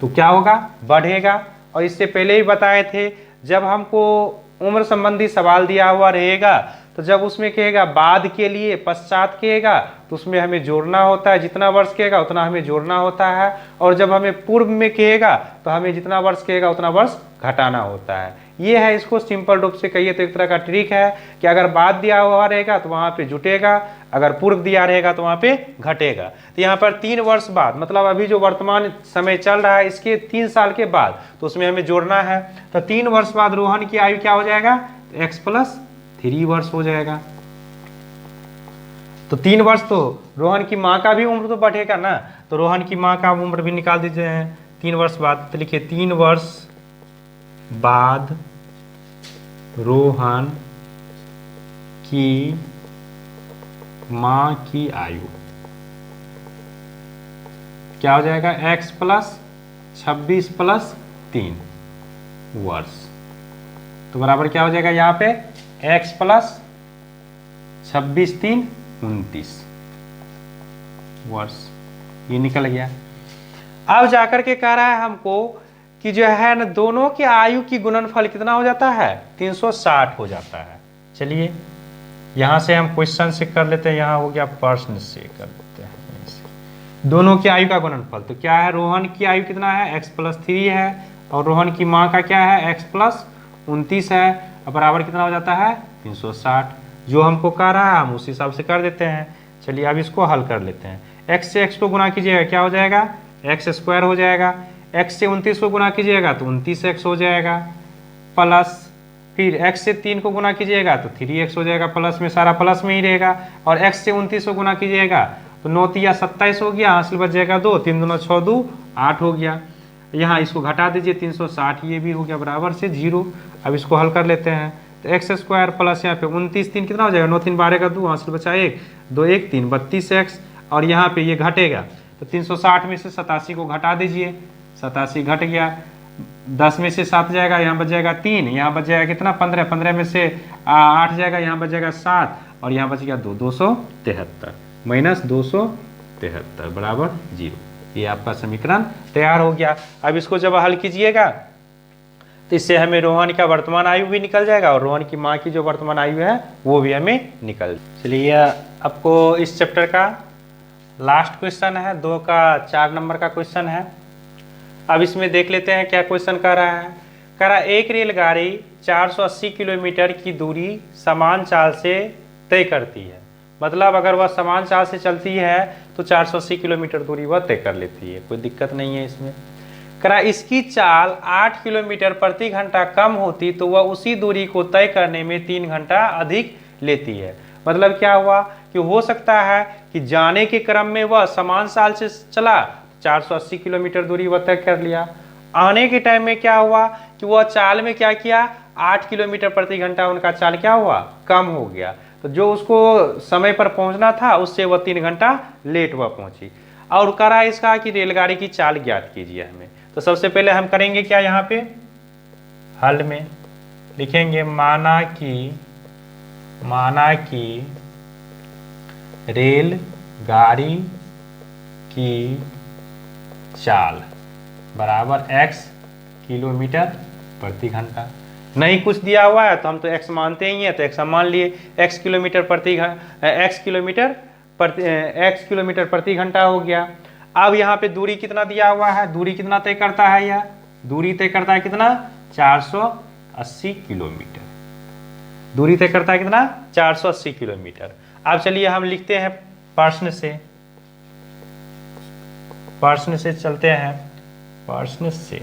तो क्या होगा, बढ़ेगा। और इससे पहले ही बताए थे, जब हमको उम्र संबंधी सवाल दिया हुआ रहेगा तो जब उसमें कहेगा बाद के लिए, पश्चात कहेगा, तो उसमें हमें जोड़ना होता है, जितना वर्ष कहेगा उतना हमें जोड़ना होता है। और जब हमें पूर्व में कहेगा तो हमें जितना वर्ष कहेगा उतना वर्ष घटाना होता है। ये है, इसको सिंपल रूप से कहिए तो एक तरह का ट्रिक है कि अगर बाद दिया हुआ रहेगा तो वहां पे जुटेगा, अगर पूर्व दिया रहेगा तो वहां पे घटेगा। तो यहाँ पर 3 वर्ष बाद, मतलब अभी जो वर्तमान समय चल रहा है इसके 3 साल के बाद, तो उसमें हमें जोड़ना है। तो 3 वर्ष बाद रोहन की आयु क्या हो जाएगा, तो x प्लस 3 वर्ष हो जाएगा। तो 3 वर्ष तो रोहन की माँ का भी उम्र तो बढ़ेगा ना, तो रोहन की माँ का उम्र भी निकाल दीजिए 3 वर्ष बाद। तो लिखिए 3 वर्ष बाद रोहन की माँ की आयु क्या हो जाएगा, x प्लस 26 प्लस 3 वर्ष। तो बराबर क्या हो जाएगा यहाँ पे, x प्लस 26 3 29 वर्ष, ये निकल गया। अब जाकर के कह रहा है हमको कि जो है ना दोनों के आयु की गुणनफल कितना हो जाता है, 360 हो जाता है। चलिए यहां से हम क्वेश्चन से कर लेते हैं, यहां हो गया प्रश्न से कर लेते हैं। दोनों की आयु का गुणनफल तो क्या है, रोहन की आयु कितना है, x प्लस 3 है, और रोहन की माँ का क्या है, x प्लस 29 है, और बराबर कितना हो जाता है 360। जो हमको कह रहा है हम उस हिसाब से कर देते हैं। चलिए अब इसको हल कर लेते हैं। x से x को गुना कीजिएगा क्या हो जाएगा, x स्क्वायर हो जाएगा। x से 29 को गुना कीजिएगा तो 29x हो जाएगा, प्लस फिर x से 3 को गुना कीजिएगा तो 3x हो जाएगा, प्लस में सारा प्लस में ही रहेगा। और x से 29 को गुना कीजिएगा तो 9 तिया 27 हो गया, हासिल बच जाएगा 2, 3 दूना 6 2 8 हो गया। यहाँ इसको घटा दीजिए 360, ये भी हो गया बराबर से 0। अब इसको हल कर लेते हैं। तो एक्स स्क्वायर प्लस यहाँ पे 29 3 कितना हो जाएगा, 9 3 12 का 2, हासिल बचा 1 2 1 3 32x, और यहाँ पे ये घटेगा तो 360 में से 87 को घटा दीजिए, 87 घट गया, 10 में से 7 जाएगा, यहाँ बच जाएगा 3, यहाँ बच जाएगा कितना 15, 15 में से 8 जाएगा, यहाँ बच जाएगा 7, और यहाँ बच गया 273 माइनस 273 बराबर 0। ये आपका समीकरण तैयार हो गया। अब इसको जब हल कीजिएगा तो इससे हमें रोहन का वर्तमान आयु भी निकल जाएगा और रोहन की माँ की जो वर्तमान आयु है वो भी हमें निकल। चलिए आपको इस चैप्टर का लास्ट क्वेश्चन है, 2 का 4 नंबर का क्वेश्चन है। अब इसमें देख लेते हैं क्या क्वेश्चन कर रहा है। कह रहा एक रेलगाड़ी 480 किलोमीटर की दूरी समान चाल से तय करती है, मतलब अगर वह समान चाल से चलती है तो 480 किलोमीटर दूरी वह तय कर लेती है, कोई दिक्कत नहीं है इसमें। कह रहा इसकी चाल 8 किलोमीटर प्रति घंटा कम होती तो वह उसी दूरी को तय करने में 3 घंटा अधिक लेती है। मतलब क्या हुआ कि हो सकता है कि जाने के क्रम में वह समान चाल से चला, 480 किलोमीटर दूरी वह तय कर लिया। आने के टाइम में क्या हुआ कि वह चाल में क्या किया, 8 किलोमीटर प्रति घंटा उनका चाल क्या हुआ, कम हो गया। तो जो उसको समय पर पहुंचना था उससे वह 3 घंटा लेट वह पहुंची। और करा इसका कि रेलगाड़ी की चाल ज्ञात कीजिए हमें। तो सबसे पहले हम करेंगे क्या, यहाँ पे हल में लिखेंगे माना कि रेलगाड़ी की चाल बराबर x किलोमीटर प्रति घंटा। नहीं कुछ दिया हुआ है तो हम तो x मानते ही हैं, तो x हम मान लिए, x किलोमीटर प्रति घंटा हो गया। अब यहाँ पे दूरी कितना दिया हुआ है, दूरी कितना तय करता है, यह दूरी तय करता है कितना, 480 किलोमीटर। दूरी तय करता है कितना, 480 किलोमीटर। अब चलिए हम लिखते हैं प्रश्न से। प्रश्न से चलते हैं, प्रश्न से।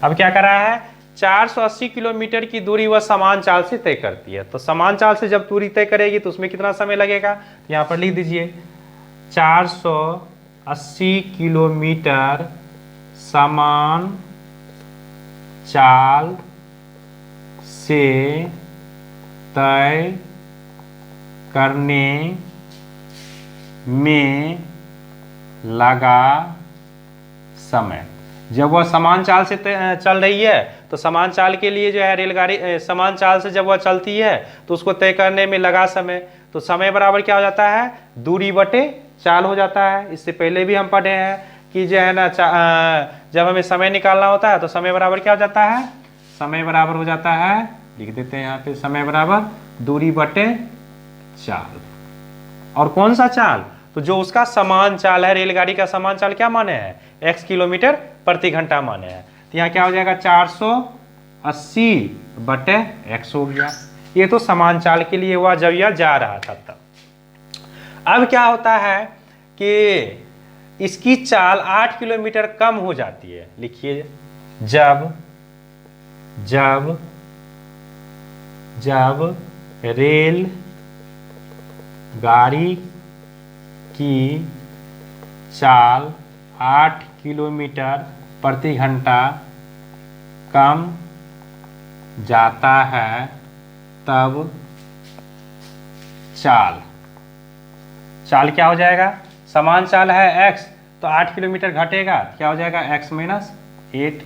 अब क्या कर रहा है, 480 किलोमीटर की दूरी वह समान चाल से तय करती है। तो समान चाल से जब दूरी तय करेगी तो उसमें कितना समय लगेगा, तो यहाँ पर लिख दीजिए 480 किलोमीटर समान चाल से तय करने में लगा समय। जब वह समान चाल से चल रही है तो समान चाल के लिए जो है रेलगाड़ी समान चाल से जब वह चलती है तो उसको तय करने में लगा समय। तो समय बराबर क्या हो जाता है, दूरी बटे चाल हो जाता है। इससे पहले भी हम पढ़े हैं कि जो है ना जब हमें समय निकालना होता है तो समय बराबर क्या हो जाता है, समय बराबर हो जाता है, लिख देते हैं यहाँ पे, समय बराबर दूरी बटे चाल। और कौन सा चाल, तो जो उसका समान चाल है, रेलगाड़ी का समान चाल क्या माने हैं, x किलोमीटर प्रति घंटा माने हैं। तो यहाँ क्या हो जाएगा 480 बटे x हो गया। ये तो समान चाल के लिए हुआ जब यह जा रहा था तब। अब क्या होता है कि इसकी चाल 8 किलोमीटर कम हो जाती है। लिखिए, जब जब जब रेल गाड़ी की चाल 8 किलोमीटर प्रति घंटा कम जाता है तब चाल क्या हो जाएगा, समान चाल है x तो 8 किलोमीटर घटेगा, क्या हो जाएगा x माइनस 8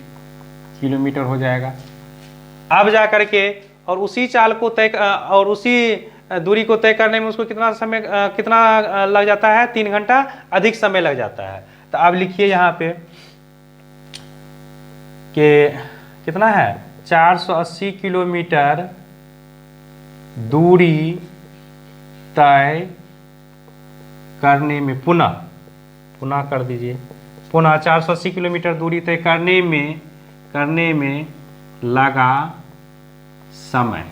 किलोमीटर हो जाएगा। अब जा करके और उसी चाल को तय और उसी दूरी को तय करने में उसको कितना समय कितना लग जाता है, 3 घंटा अधिक समय लग जाता है। तो अब लिखिए यहाँ पे कि कितना है, 480 किलोमीटर दूरी तय करने में पुनः कर दीजिए, पुनः 480 किलोमीटर दूरी तय करने में लगा समय।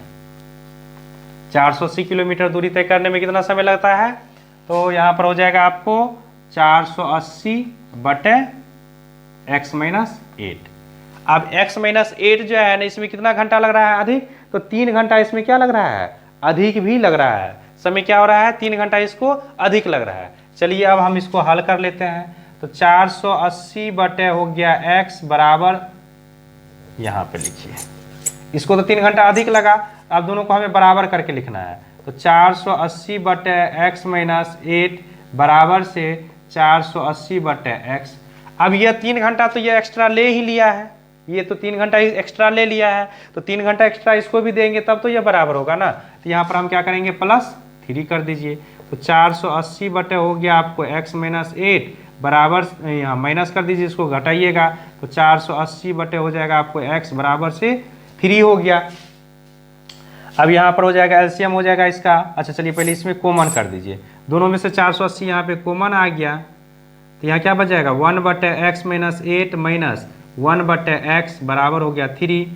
480 किलोमीटर दूरी तय करने में कितना समय लगता है, तो यहाँ पर हो जाएगा आपको 480 बटे x माइनस 8। अब x माइनस 8 जो है ना, इसमें कितना घंटा लग रहा है अधिक, तो 3 घंटा इसमें क्या लग रहा है, अधिक भी लग रहा है। समय क्या हो रहा है, 3 घंटा इसको अधिक लग रहा है। चलिए अब हम इसको हल कर लेते हैं। तो 480 बटे हो गया x बराबर, यहाँ पे लिखिए, इसको तो 3 घंटा अधिक लगा, अब दोनों को हमें बराबर करके लिखना है। तो 480 बटे x माइनस 8 बराबर से 480 बटे x। अब यह 3 घंटा तो यह एक्स्ट्रा ले ही लिया है, ये तो 3 घंटा एक्स्ट्रा ले लिया है, तो 3 घंटा एक्स्ट्रा इसको भी देंगे तब तो यह बराबर होगा ना। तो यहाँ पर हम क्या करेंगे, +3 कर दीजिए। तो 480 बटे हो गया आपको x माइनस 8 बराबर, यहाँ माइनस कर दीजिए, इसको घटाइएगा तो 480 बटे हो जाएगा आपको x बराबर से 3 हो गया। अब यहाँ पर हो जाएगा एलसीएम हो जाएगा इसका। अच्छा चलिए पहले इसमें कॉमन कर दीजिए, दोनों में से 480 यहाँ पे कॉमन आ गया, तो यहाँ क्या बच जाएगा 1 बटे x माइनस 8 माइनस 1 बटे x बराबर हो गया 3।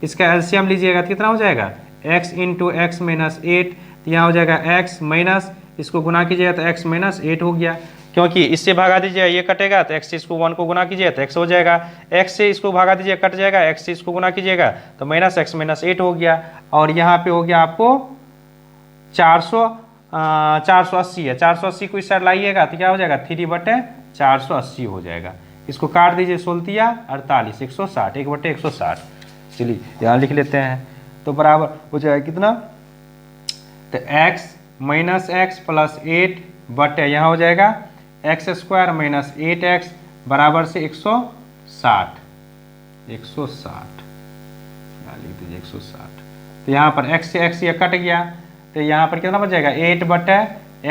इसका एलसीएम लीजिएगा तो कितना हो जाएगा, x इंटू एक्स माइनस 8, तो यहाँ हो जाएगा x माइनस, इसको गुना कीजिएगा तो x माइनस 8 हो गया, क्योंकि इससे भागा दीजिएगा ये कटेगा तो x से इसको 1 को गुना कीजिए तो x हो जाएगा, x से इसको भागा दीजिए कट जाएगा, x से इसको गुना कीजिएगा तो माइनस x माइनस 8 हो गया। और यहाँ पे हो गया आपको 480 है, 480 को इस साइड लाइएगा तो क्या हो जाएगा 3 बटे 480 हो जाएगा। इसको काट दीजिए, 16 48 160, 1 बटे 160। चलिए यहाँ लिख लेते हैं, तो बराबर हो जाएगा कितना, तो x माइनस एक्स प्लस 8 बटे यहाँ हो जाएगा एक्स स्क्वायर माइनस 8x बराबर से 160 लिख दीजिए 160। तो यहाँ पर x से x ये कट गया, तो यहाँ पर कितना बच जाएगा 8 बटे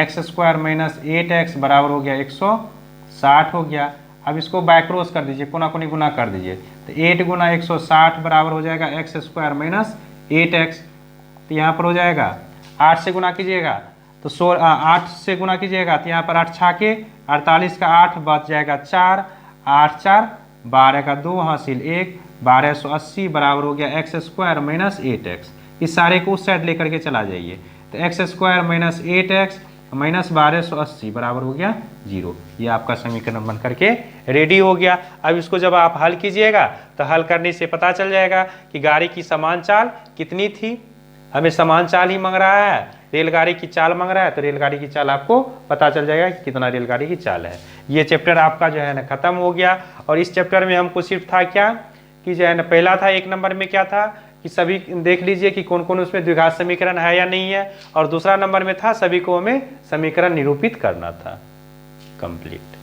एक्स स्क्वायर माइनस 8x बराबर हो गया 160 हो गया। अब इसको बायक्रॉस कर दीजिए, कोना कोनी गुना कर दीजिए, तो 8 गुना 160 बराबर हो जाएगा एक्स स्क्वायर माइनस 8x। तो यहाँ पर हो जाएगा 8 से गुना कीजिएगा तो 8 से गुना कीजिएगा तो यहाँ पर 8 छाके 48 का 8 बच जाएगा 4, 8 4 12 का 2 हासिल 1, 1280 बराबर हो गया एक्स स्क्वायर माइनस 8x। इस सारे को उस साइड लेकर के चला जाइए, तो एक्स स्क्वायर माइनस 8x -1280 बराबर हो गया 0। ये आपका समीकरण बन करके रेडी हो गया। अब इसको जब आप हल कीजिएगा तो हल करने से पता चल जाएगा कि गाड़ी की समान चाल कितनी थी। हमें समान चाल ही मांग रहा है, रेलगाड़ी की चाल मांग रहा है, तो रेलगाड़ी की चाल आपको पता चल जाएगा कि कितना रेलगाड़ी की चाल है। ये चैप्टर आपका जो है ना खत्म हो गया। और इस चैप्टर में हमको सिर्फ था क्या कि जो है ना, पहला था 1 नंबर में क्या था कि सभी देख लीजिए कि कौन कौन उसमें द्विघात समीकरण है या नहीं है, और दूसरा नंबर में था सभी को हमें समीकरण निरूपित करना था। कंप्लीट।